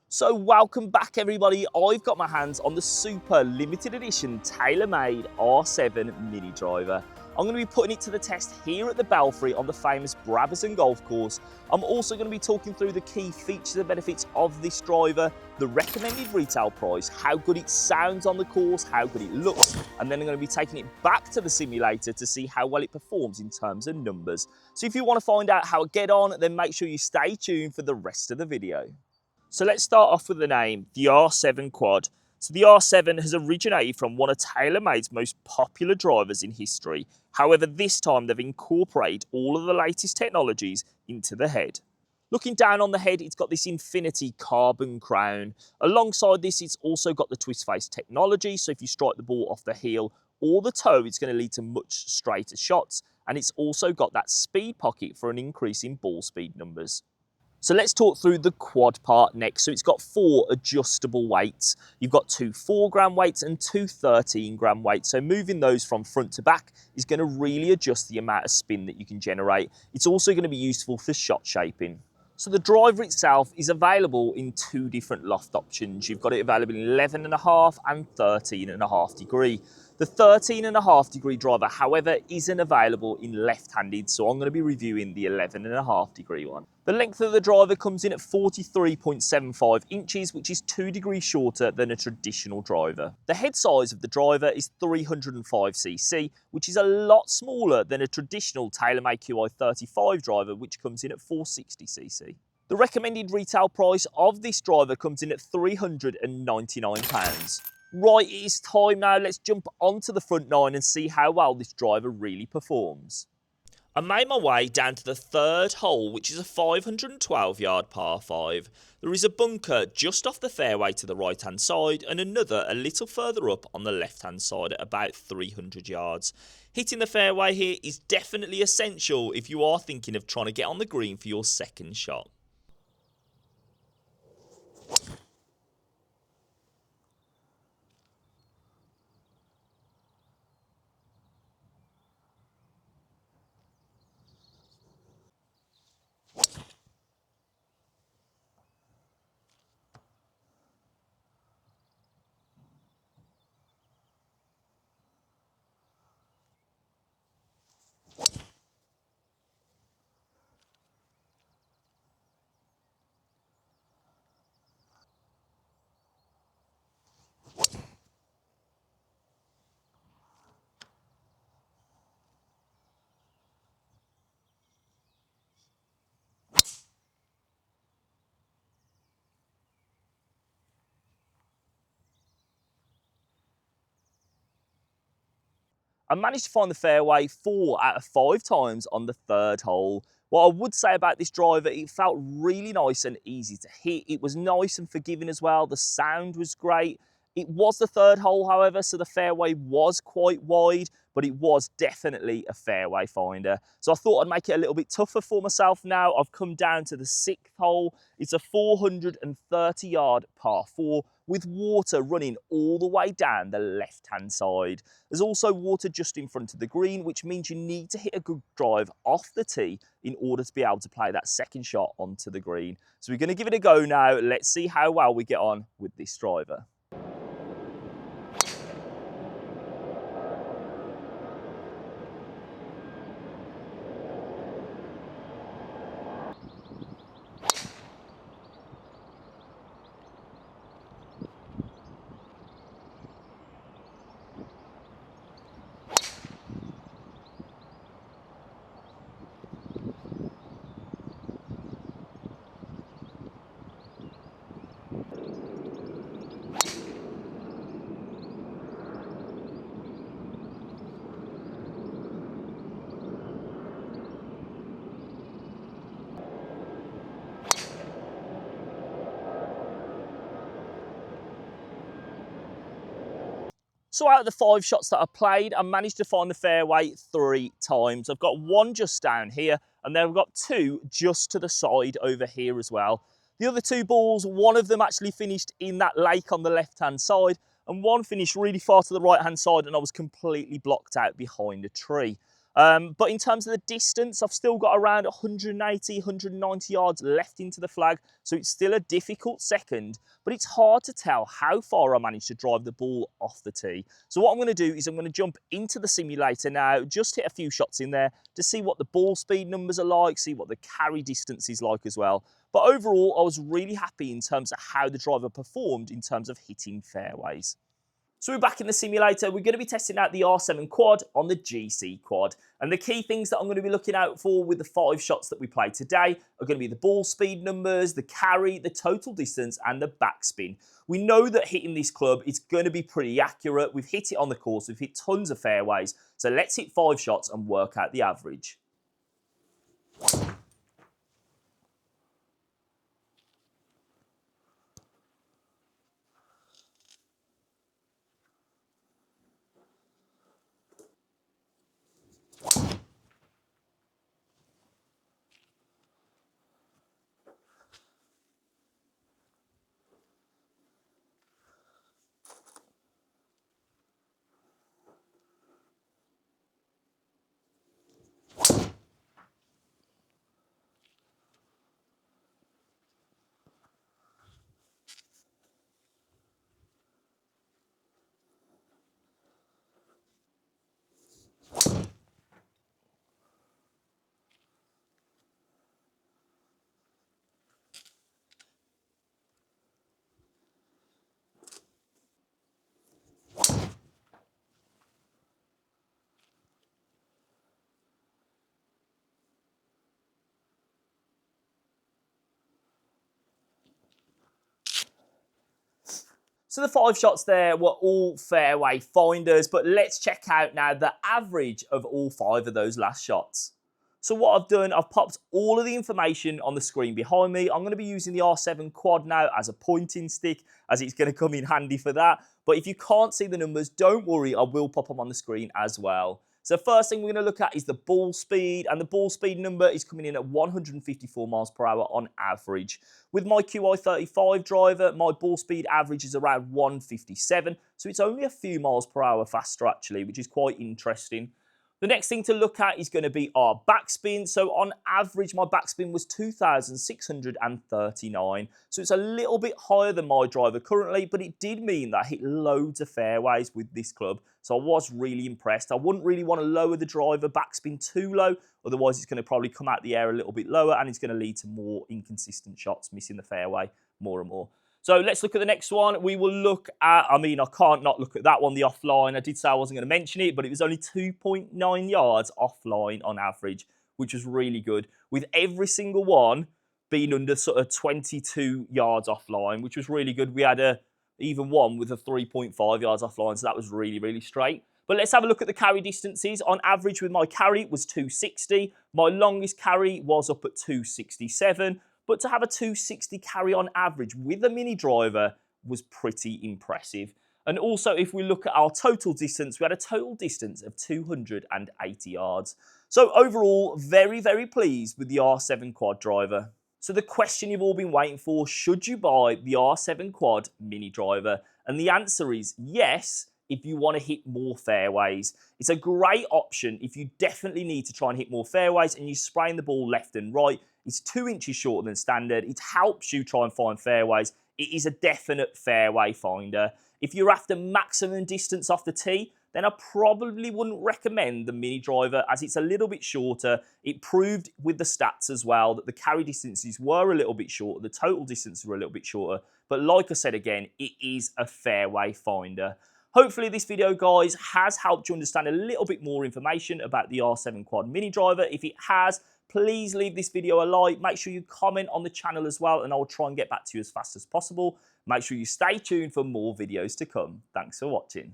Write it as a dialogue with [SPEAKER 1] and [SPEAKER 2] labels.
[SPEAKER 1] So welcome back everybody, I've got my hands on the super limited edition Taylormade R7 mini driver. I'm going to be putting it to the test here at the Belfry on the famous Brabazon golf course. I'm also going to be talking through the key features and benefits of this driver, the recommended retail price, how good it sounds on the course, how good it looks, and then I'm going to be taking it back to the simulator to see how well it performs in terms of numbers. So if you want to find out how I get on, then make sure you stay tuned for the rest of the video. So let's start off with the name, the R7 Quad. So the R7 has originated from one of Taylormade's most popular drivers in history. However, this time they've incorporated all of the latest technologies into the head. Looking down on the head, it's got this infinity carbon crown. Alongside this, it's also got the twist face technology. So if you strike the ball off the heel or the toe, it's going to lead to much straighter shots. And it's also got that speed pocket for an increase in ball speed numbers. So let's talk through the quad part next. So it's got 4 adjustable weights. You've got 2 4-gram weights and 2 13-gram weights. So moving those from front to back is going to really adjust the amount of spin that you can generate. It's also going to be useful for shot shaping. So the driver itself is available in 2 different loft options. You've got it available in 11.5 and 13.5 degree. The 13.5 degree driver, however, isn't available in left-handed, so I'm going to be reviewing the 11.5 degree one. The length of the driver comes in at 43.75 inches, which is 2 degrees shorter than a traditional driver. The head size of the driver is 305cc, which is a lot smaller than a traditional Taylormade QI35 driver, which comes in at 460cc. The recommended retail price of this driver comes in at £399. Right, it is time now, let's jump onto the front 9 and see how well this driver really performs. I made my way down to the 3rd hole, which is a 512-yard par 5. There is a bunker just off the fairway to the right-hand side and another a little further up on the left-hand side at about 300 yards. Hitting the fairway here is definitely essential if you are thinking of trying to get on the green for your second shot. I managed to find the fairway 4 out of 5 times on the 3rd hole. What I would say about this driver, it felt really nice and easy to hit. It was nice and forgiving as well. The sound was great. It was the 3rd hole, however, so the fairway was quite wide, but it was definitely a fairway finder. So I thought I'd make it a little bit tougher for myself now. I've come down to the 6th hole. It's a 430-yard par 4 with water running all the way down the left-hand side. There's also water just in front of the green, which means you need to hit a good drive off the tee in order to be able to play that second shot onto the green. So we're going to give it a go now. Let's see how well we get on with this driver. So out of the 5 shots that I played, I managed to find the fairway 3 times. I've got 1 just down here, and then I've got 2 just to the side over here as well. The other 2 balls, one of them actually finished in that lake on the left-hand side, and one finished really far to the right-hand side, and I was completely blocked out behind a tree. But in terms of the distance, I've still got around 180, 190 yards left into the flag, so it's still a difficult second, but it's hard to tell how far I managed to drive the ball off the tee. So what I'm going to do is I'm going to jump into the simulator now, just hit a few shots in there to see what the ball speed numbers are like, see what the carry distance is like as well. But overall, I was really happy in terms of how the driver performed in terms of hitting fairways. So we're back in the simulator. We're going to be testing out the R7 quad on the GC quad. And the key things that I'm going to be looking out for with the 5 shots that we played today are going to be the ball speed numbers, the carry, the total distance, and the backspin. We know that hitting this club is going to be pretty accurate. We've hit it on the course. We've hit tons of fairways. So let's hit 5 shots and work out the average. So the 5 shots there were all fairway finders, but let's check out now the average of all 5 of those last shots. So what I've done, I've popped all of the information on the screen behind me. I'm going to be using the R7 quad now as a pointing stick, as it's going to come in handy for that. But if you can't see the numbers, don't worry, I will pop them on the screen as well. So first thing we're going to look at is the ball speed, and the ball speed number is coming in at 154 miles per hour on average. With my QI35 driver, my ball speed average is around 157, so it's only a few miles per hour faster actually, which is quite interesting. The next thing to look at is going to be our backspin. So on average, my backspin was 2,639. So it's a little bit higher than my driver currently, but it did mean that I hit loads of fairways with this club. So I was really impressed. I wouldn't really want to lower the driver backspin too low. Otherwise, it's going to probably come out the air a little bit lower and it's going to lead to more inconsistent shots, missing the fairway more and more. So let's look at the next one. We will look at, I can't not look at that one, the offline. I did say I wasn't going to mention it, but it was only 2.9 yards offline on average, which was really good. With every single one being under sort of 22 yards offline, which was really good. We had even one with a 3.5 yards offline, so that was really, really straight. But let's have a look at the carry distances. On average with my carry, it was 260. My longest carry was up at 267. But to have a 260 carry on average with a mini driver was pretty impressive. And also, if we look at our total distance, we had a total distance of 280 yards. So overall, very, very pleased with the R7 quad driver. So the question you've all been waiting for, should you buy the R7 quad mini driver? And the answer is yes, if you want to hit more fairways. It's a great option if you definitely need to try and hit more fairways and you're spraying the ball left and right. It's 2 inches shorter than standard. It helps you try and find fairways. It is a definite fairway finder. If you're after maximum distance off the tee, then I probably wouldn't recommend the mini driver as it's a little bit shorter. It proved with the stats as well that the carry distances were a little bit shorter, the total distances were a little bit shorter. But like I said again, it is a fairway finder. Hopefully this video, guys, has helped you understand a little bit more information about the R7 Quad Mini Driver. If it has, please leave this video a like. Make sure you comment on the channel as well, and I'll try and get back to you as fast as possible. Make sure you stay tuned for more videos to come. Thanks for watching.